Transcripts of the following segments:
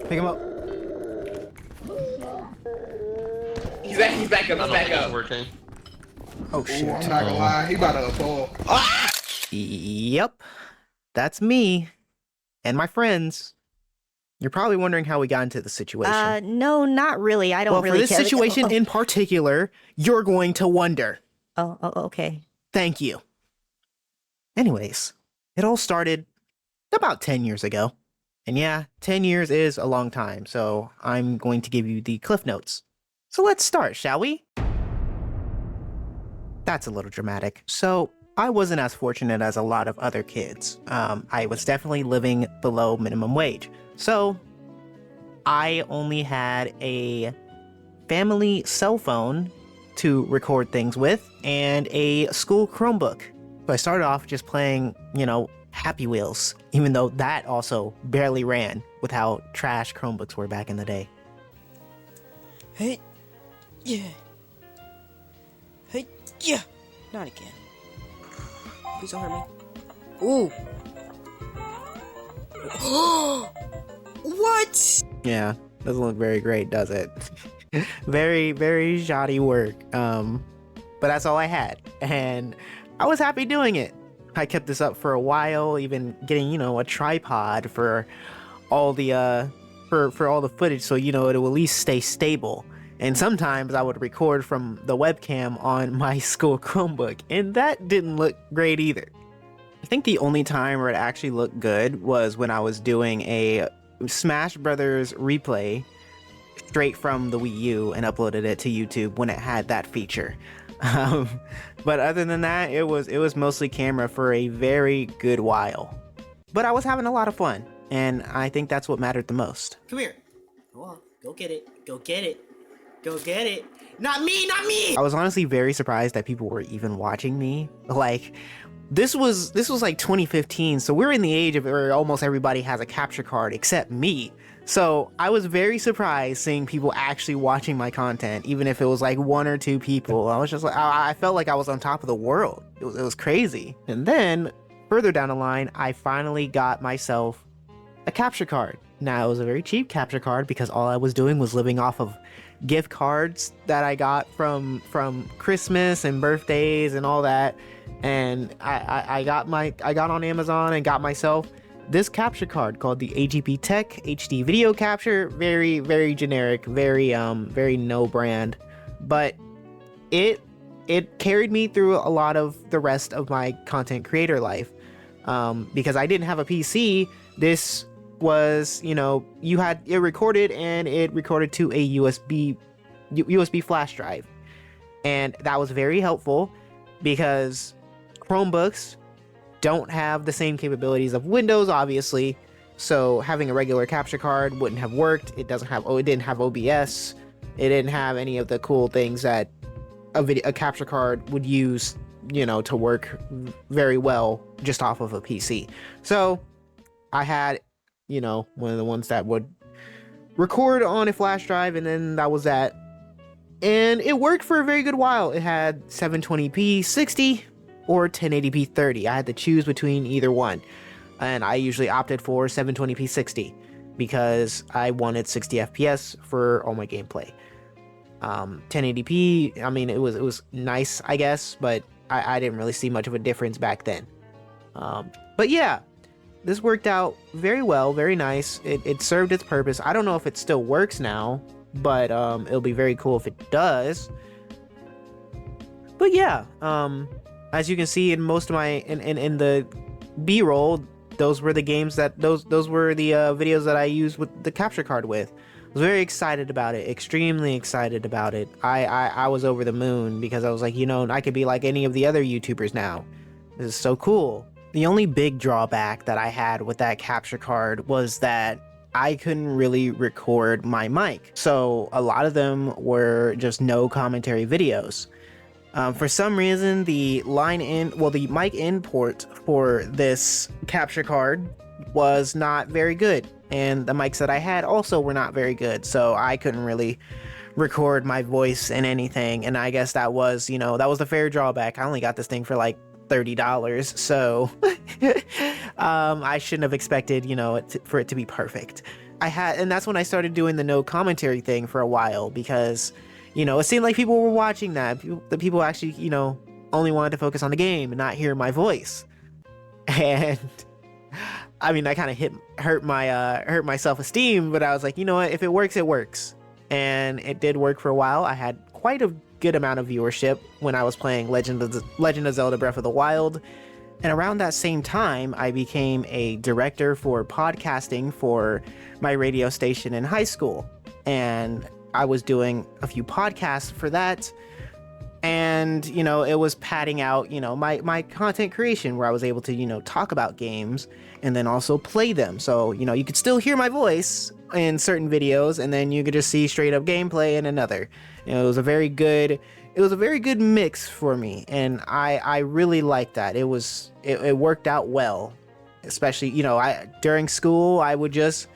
Pick him up. He's back up. He's back up. Working. Oh shit. Ooh, I'm not gonna lie, he about to fall. Ah! Yep. That's me. And my friends. You're probably wondering how we got into the situation. No, not really. I don't really care. Well, for this situation in particular, you're going to wonder. Oh, okay. Thank you. Anyways, it all started about 10 years ago. And yeah, 10 years is a long time, so I'm going to give you the cliff notes. So let's start, shall we? That's a little dramatic. So I wasn't as fortunate as a lot of other kids. I was definitely living below minimum wage. So I only had a family cell phone to record things with and a school Chromebook. So I started off just playing, you know, Happy Wheels, even though that also barely ran with how trash Chromebooks were back in the day. Hey, yeah. Hey, yeah. Not again. Please don't hurt me. Ooh. What? Yeah, doesn't look very great, does it? Very, very shoddy work. But that's all I had, and I was happy doing it. I kept this up for a while, even getting, you know, a tripod for all the for all the footage, so you know it will at least stay stable. And sometimes I would record from the webcam on my school Chromebook, and that didn't look great either. I think the only time where it actually looked good was when I was doing a Smash Brothers replay straight from the Wii U and uploaded it to YouTube when it had that feature. But other than that, it was mostly camera for a very good while. But I was having a lot of fun, and I think that's what mattered the most. Come here. Go on. Go get it. Go get it. Go get it. Not me, not me! I was honestly very surprised that people were even watching me. Like, this was like 2015, so we're in the age of where almost everybody has a capture card except me. So I was very surprised seeing people actually watching my content, even if it was like 1 or 2 people. I was just like, I felt like I was on top of the world. It was crazy. And then further down the line, I finally got myself a capture card. Now, it was a very cheap capture card because all I was doing was living off of gift cards that I got from Christmas and birthdays and all that. And I got on Amazon and got myself this capture card called the AGP Tech HD Video Capture. Very, very generic, very no brand, but it carried me through a lot of the rest of my content creator life. Because I didn't have a PC, this was, you know, it recorded to a USB flash drive, and that was very helpful because Chromebooks don't have the same capabilities of Windows, obviously, so having a regular capture card wouldn't have worked. It didn't have OBS, it didn't have any of the cool things that a capture card would use, you know, to work very well just off of a PC. So I had, you know, one of the ones that would record on a flash drive, and then that was that. And it worked for a very good while. It had 720p 60 or 1080p 30. I had to choose between either one, and I usually opted for 720p 60 because I wanted 60 FPS for all my gameplay. 1080p, I mean, it was nice, I guess, but I didn't really see much of a difference back then. But yeah, this worked out very well, very nice. It served its purpose. I don't know if it still works now, but it'll be very cool if it does. But yeah, as you can see in most of my in the B-roll, those were the games that those were the videos that I used with the capture card with. I was very excited about it, extremely excited about it. I was over the moon because I was like, you know, I could be like any of the other YouTubers now. This is so cool. The only big drawback that I had with that capture card was that I couldn't really record my mic. So a lot of them were just no commentary videos. For some reason, the mic in port for this capture card was not very good. And the mics that I had also were not very good. So I couldn't really record my voice in anything. And I guess that was, you know, that was the fair drawback. I only got this thing for like $30, so I shouldn't have expected, you know, for it to be perfect. and that's when I started doing the no commentary thing for a while, because, you know, it seemed like people were watching that. The people actually, you know, only wanted to focus on the game and not hear my voice. And I mean, I kind of hurt my self-esteem, but I was like, you know what? If it works, it works. And it did work for a while. I had quite a good amount of viewership when I was playing Legend of Zelda Breath of the Wild. And around that same time, I became a director for podcasting for my radio station in high school. And I was doing a few podcasts for that. And, you know, it was padding out, you know, my content creation, where I was able to, you know, talk about games and then also play them. So, you know, you could still hear my voice in certain videos, and then you could just see straight up gameplay in another. You know, it was a very good mix for me, and I really liked that. It worked out well. Especially, you know, during school I would just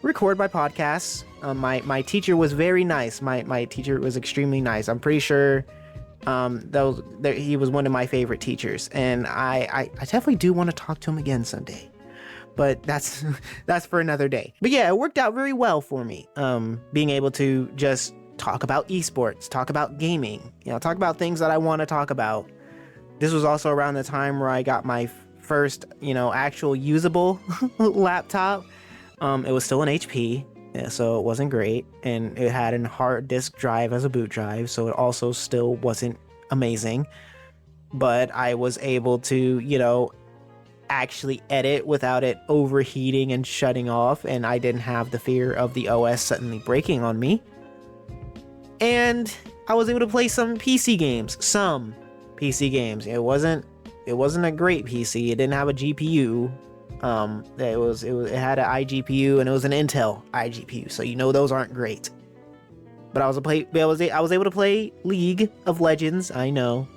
record my podcasts. My teacher was very nice. My teacher was extremely nice. I'm pretty sure he was one of my favorite teachers, and I definitely do want to talk to him again someday, but that's for another day. But yeah, it worked out very well for me, being able to just talk about esports, talk about gaming, you know, talk about things that I want to talk about. This was also around the time where I got my first, you know, actual usable laptop. It was still an HP. Yeah, so it wasn't great, and it had a hard disk drive as a boot drive, so it also still wasn't amazing. But I was able to, you know, actually edit without it overheating and shutting off, and I didn't have the fear of the OS suddenly breaking on me. And I was able to play some PC games. It wasn't a great PC. It didn't have a GPU. It had an iGPU, and it was an Intel iGPU, so you know those aren't great. But I was able to play League of Legends. I know.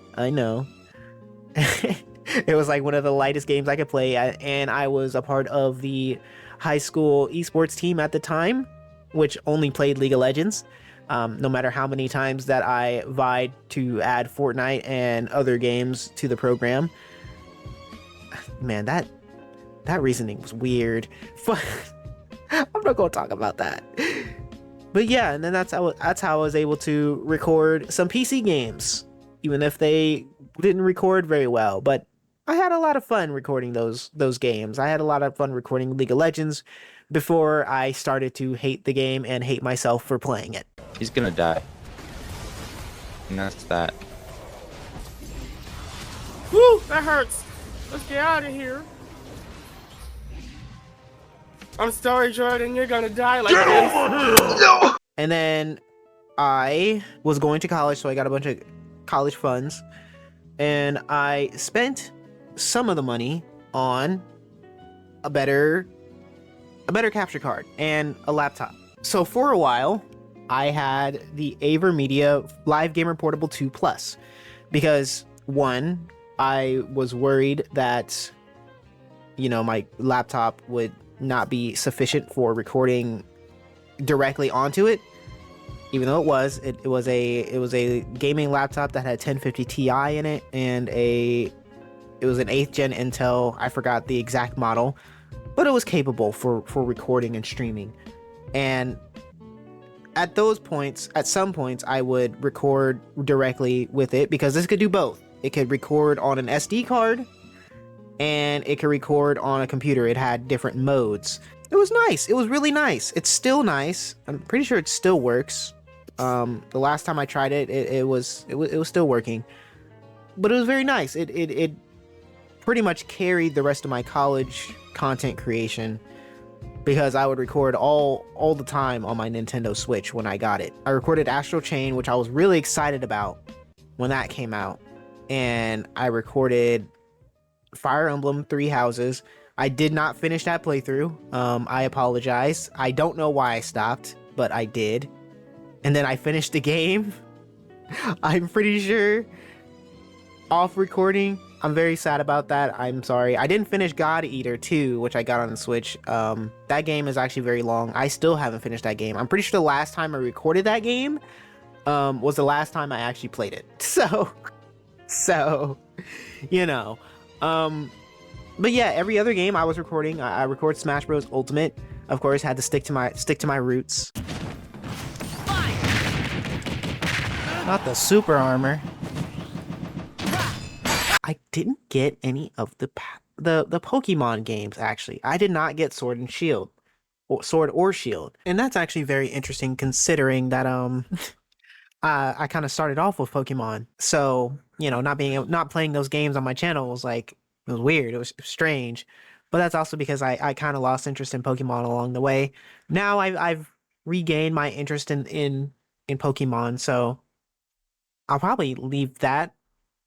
It was like one of the lightest games I could play, and I was a part of the high school esports team at the time, which only played League of Legends. No matter how many times that I vied to add Fortnite and other games to the program. Man, that reasoning was weird. I'm not gonna talk about that. But yeah, and then that's how I was able to record some PC games, even if they didn't record very well. But I had a lot of fun recording those games. I had a lot of fun recording League of Legends before I started to hate the game and hate myself for playing it. He's gonna die. And that's that. Woo, that hurts. Let's get out of here. I'm sorry, Jordan, you're gonna die like this. No! And then I was going to college, so I got a bunch of college funds, and I spent some of the money on a better capture card and a laptop. So for a while, I had the AverMedia Live Gamer Portable 2 Plus, because one, I was worried that, you know, my laptop would not be sufficient for recording directly onto it, even though it was a gaming laptop that had 1050 Ti in it, and it was an 8th gen Intel. I forgot the exact model, but it was capable for recording and streaming. And at some points I would record directly with it, because this could do both. It could record on an SD card, and it could record on a computer. It had different modes. It was nice. It was really nice. It's still nice. I'm pretty sure it still works. The last time I tried it, it was still working, but it was very nice. It pretty much carried the rest of my college content creation, because I would record all the time on my Nintendo Switch when I got it. I recorded Astral Chain, which I was really excited about when that came out, and I recorded Fire Emblem 3 Houses. I did not finish that playthrough. I apologize. I don't know why I stopped, but I did. And then I finished the game. I'm pretty sure off recording. I'm very sad about that. I'm sorry. I didn't finish God Eater 2, which I got on the Switch. That game is actually very long. I still haven't finished that game. I'm pretty sure the last time I recorded that game was the last time I actually played it. So, you know. But yeah, every other game I was recording. I record Smash Bros. Ultimate. Of course, had to stick to my roots. Not the super armor. I didn't get any of the Pokemon games, actually. I did not get Sword and Shield. Sword or Shield. And that's actually very interesting considering that I kind of started off with Pokemon. So, you know, not playing those games on my channel was like, it was weird. It was strange. But that's also because I kind of lost interest in Pokemon along the way. Now I've regained my interest in Pokemon, so I'll probably leave that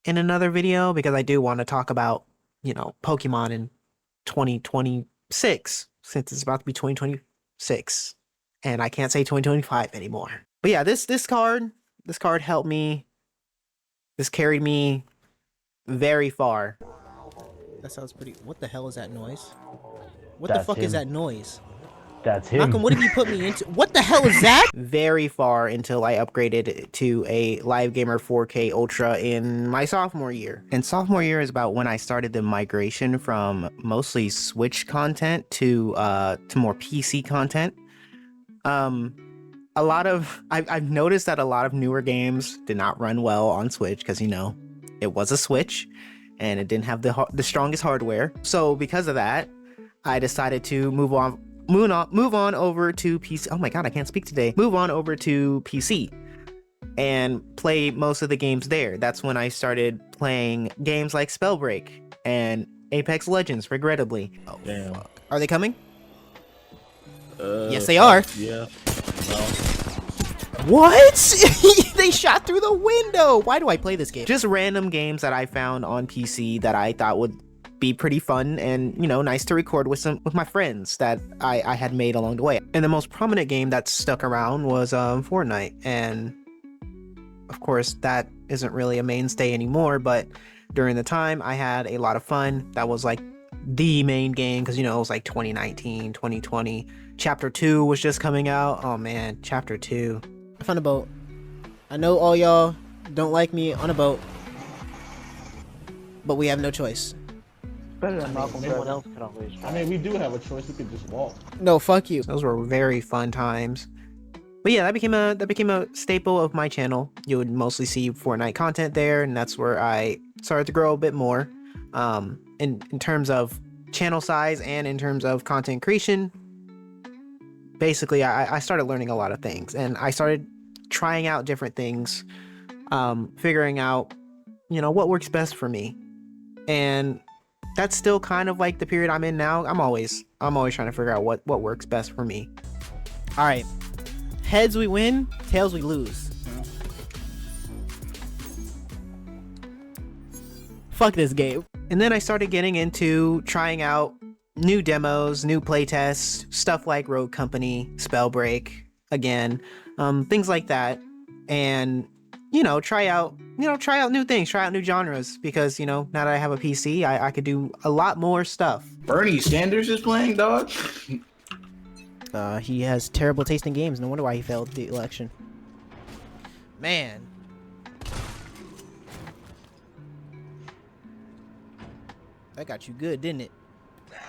in another video because I do want to talk about, you know, Pokemon in 2026 since it's about to be 2026 and I can't say 2025 anymore. But yeah, this card helped me. This carried me very far. That sounds pretty. What the hell is that noise? What the fuck is that noise? That's him. Malcolm, what have you put me into? What the hell is that? Very far until I upgraded to a Live Gamer 4K Ultra in my sophomore year. And sophomore year is about when I started the migration from mostly Switch content to more PC content. I've noticed that a lot of newer games did not run well on Switch because, you know, it was a Switch and it didn't have the strongest hardware. So because of that, I decided to move on over to PC. Oh my god, I can't speak today. Move on over to PC and play most of the games there. That's when I started playing games like Spellbreak and Apex Legends, regrettably. Oh, damn. Fuck. Are they coming? Yes, they are. Yeah. No. What? They shot through the window. Why do I play this game? Just random games that I found on PC that I thought would be pretty fun and, you know, nice to record with my friends that I had made along the way. And the most prominent game that stuck around was Fortnite, and of course that isn't really a mainstay anymore, but during the time I had a lot of fun. That was like the main game because, you know, it was like 2019, 2020. Chapter 2 was just coming out. Oh man, Chapter 2. I found a boat. I know all y'all don't like me on a boat, but we have no choice. Better than Malcolm. Someone else can always try. I mean, we do have a choice. We could just walk. No, fuck you. Those were very fun times. But yeah, that became a staple of my channel. You would mostly see Fortnite content there, and that's where I started to grow a bit more. In terms of channel size and in terms of content creation, basically I started learning a lot of things, and I started trying out different things, figuring out, you know, what works best for me. And that's still kind of like the period I'm in now. I'm always trying to figure out what works best for me. All right, heads we win, tails we lose. Fuck this game. And then I started getting into trying out new demos, new playtests, stuff like Rogue Company, Spellbreak, again, things like that. And, you know, try out new things, try out new genres, because, you know, now that I have a PC, I could do a lot more stuff. Bernie Sanders is playing, dog. He has terrible taste in games. No wonder why he failed the election. Man. That got you good, didn't it?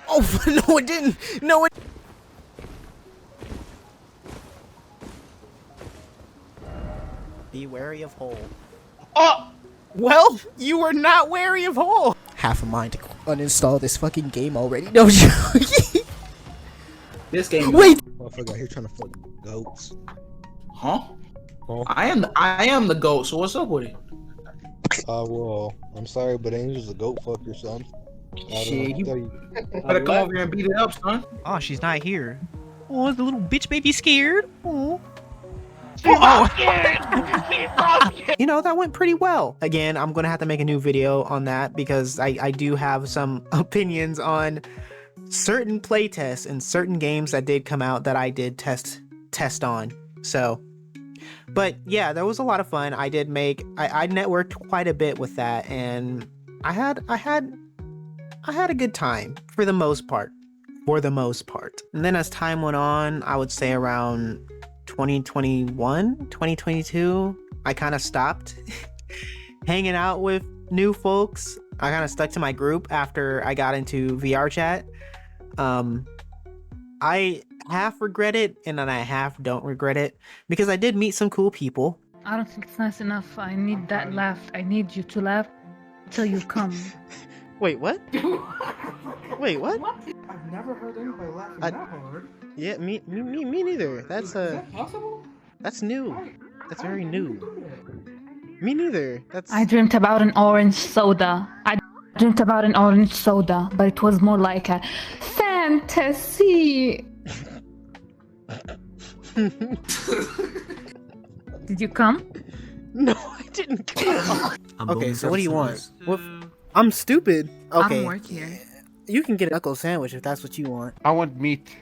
Oh, no, it didn't. No, it... Be wary of hole. Oh! Well, you were not wary of hole! Half a mind to uninstall this fucking game already. No joke. This game. Wait! Motherfucker here trying to fuck goats. Huh? Huh? I am the goat. So what's up with it? Well, I'm sorry, but Angel's a goat fucker, son. Shit, you better come over here and beat it up, son. Oh, she's not here. Oh, the little bitch baby scared. Oh. You know, that went pretty well. Again, I'm gonna have to make a new video on that because I do have some opinions on certain playtests and certain games that did come out that I did test on. So, but yeah, that was a lot of fun. I networked quite a bit with that, and I had a good time for the most part. And then as time went on, I would say around 2021, 2022, I kind of stopped hanging out with new folks. I kind of stuck to my group after I got into VR chat. I half regret it and then I half don't regret it because I did meet some cool people. I don't think it's nice enough. I need that laugh. I need you to laugh till you come. Wait, what? Wait, what? I've never heard anybody laughing that hard. Yeah, me neither. Is that possible? That's new. That's very new. Me neither. That's I dreamt about an orange soda. I dreamt about an orange soda, but it was more like a fantasy. Did you come? No, I didn't come. Okay, so what do you want? What? I'm stupid. Okay. I'm work here. You can get a knuckle sandwich if that's what you want. I want meat.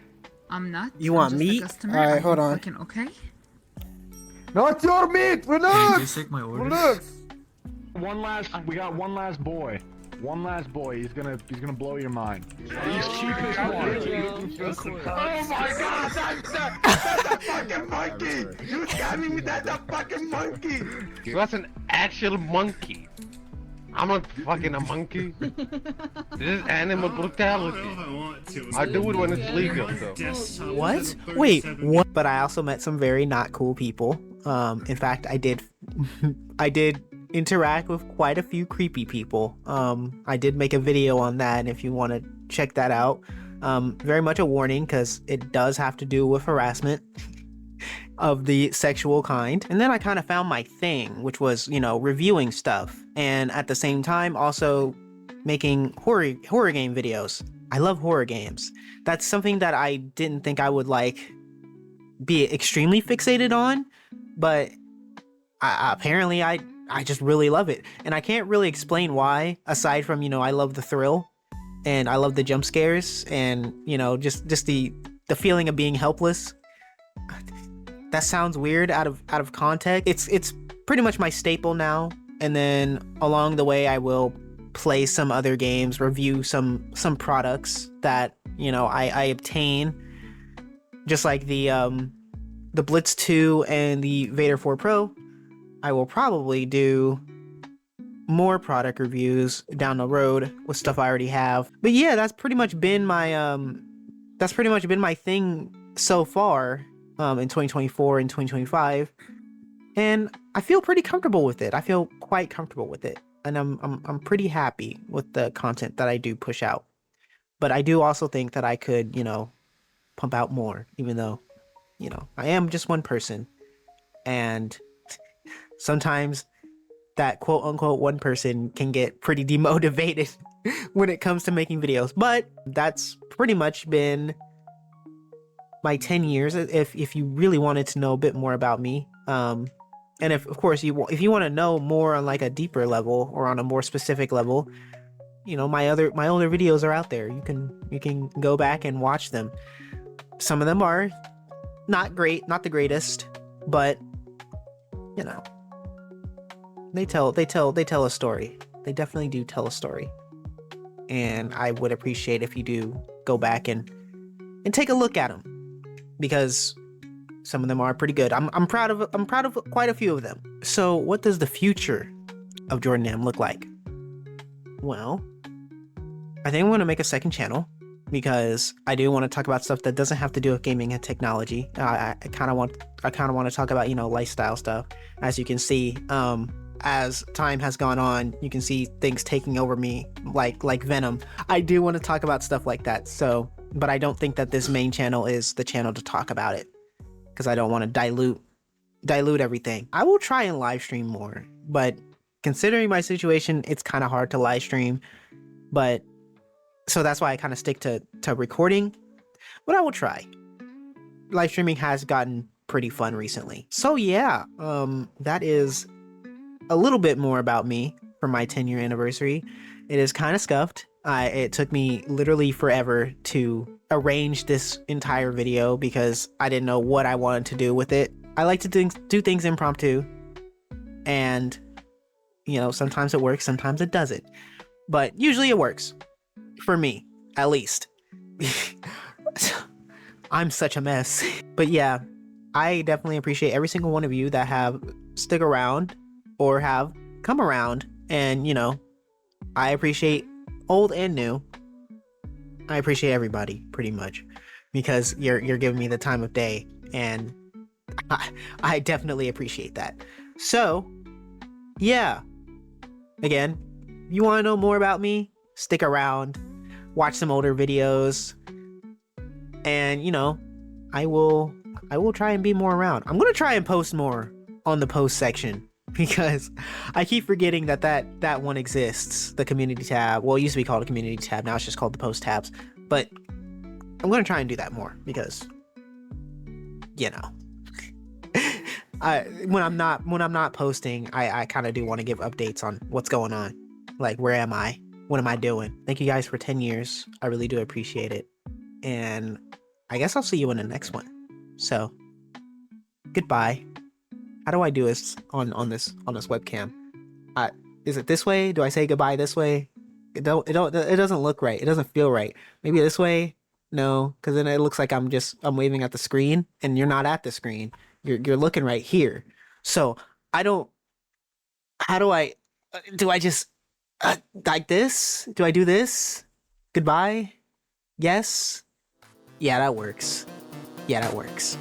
I'm not. You want I'm just meat? a customer. Alright, I'm hold on. fucking okay. Not your meat! Relax! Take my order. Relax! We got one last boy. One last boy. He's gonna blow your mind. He's cheapest one. Oh my god, that's a fucking monkey! You got me with that fucking monkey! So that's an actual monkey. I'm not fucking a monkey. This is animal brutality. I do it when it's legal, though. What? Wait, what? But I also met some very not cool people. In fact, I did interact with quite a few creepy people. I did make a video on that, and if you want to check that out, very much a warning because it does have to do with harassment of the sexual kind. And then I kind of found my thing, which was, you know, reviewing stuff, and at the same time also making horror game videos. I love horror games. That's something that I didn't think I would like be extremely fixated on, but apparently I just really love it, and I can't really explain why, aside from, you know, I love the thrill and I love the jump scares and, you know, just the feeling of being helpless. That sounds weird out of context. It's pretty much my staple now, and then along the way I will play some other games, review some products that, you know, I obtain, just like the Blitz 2 and the Vader 4 Pro. I will probably do more product reviews down the road with stuff I already have. But yeah, that's pretty much been my thing so far in 2024 and 2025. And I feel pretty comfortable with it. I feel quite comfortable with it. And I'm pretty happy with the content that I do push out. But I do also think that I could, you know, pump out more, even though, you know, I am just one person. And sometimes that quote unquote one person can get pretty demotivated when it comes to making videos. But that's pretty much been my 10 years, if you really wanted to know a bit more about me. And if you want to know more on like a deeper level or on a more specific level, you know, my older videos are out there. You can go back and watch them. Some of them are not great, not the greatest, but you know, they tell a story. They definitely do tell a story. And I would appreciate if you do go back and take a look at them, because some of them are pretty good. I'm proud of quite a few of them. So what does the future of JordonAM look like? Well, I think I want to make a second channel, because I do want to talk about stuff that doesn't have to do with gaming and technology. I kind of want to talk about, you know, lifestyle stuff. As you can see, as time has gone on, you can see things taking over me like Venom. I do want to talk about stuff like that. So, but I don't think that this main channel is the channel to talk about it, because I don't want to dilute everything. I will try and live stream more, but considering my situation, it's kind of hard to live stream. But so that's why I kind of stick to recording, but I will try. Live streaming has gotten pretty fun recently. So yeah, that is a little bit more about me for my 10-year anniversary. It is kind of scuffed. It took me literally forever to arrange this entire video because I didn't know what I wanted to do with it. I like to do things impromptu, and you know, sometimes it works, sometimes it doesn't, but usually it works for me, at least. I'm such a mess. But yeah, I definitely appreciate every single one of you that have stuck around or have come around, and you know, I appreciate old and new. I appreciate everybody, pretty much. because you're giving me the time of day, and I definitely appreciate that. So, yeah. Again, you want to know more about me? Stick around, watch some older videos, and you know, I will try and be more around. I'm gonna try and post more on the post section because I keep forgetting that one exists. The community tab. Well, it used to be called a community tab. Now it's just called the post tabs. But I'm gonna try and do that more because, you know, when I'm not posting, I kind of do want to give updates on what's going on. Like, where am I? What am I doing? Thank you guys for 10 years. I really do appreciate it. And I guess I'll see you in the next one. So, goodbye. How do I do this on this webcam? Is it this way? Do I say goodbye this way? It doesn't look right. It doesn't feel right. Maybe this way? No, because then it looks like I'm waving at the screen, and you're not at the screen. You're looking right here. So how do I just like this? Do I do this? Goodbye? Yes? Yeah, that works. Yeah, that works.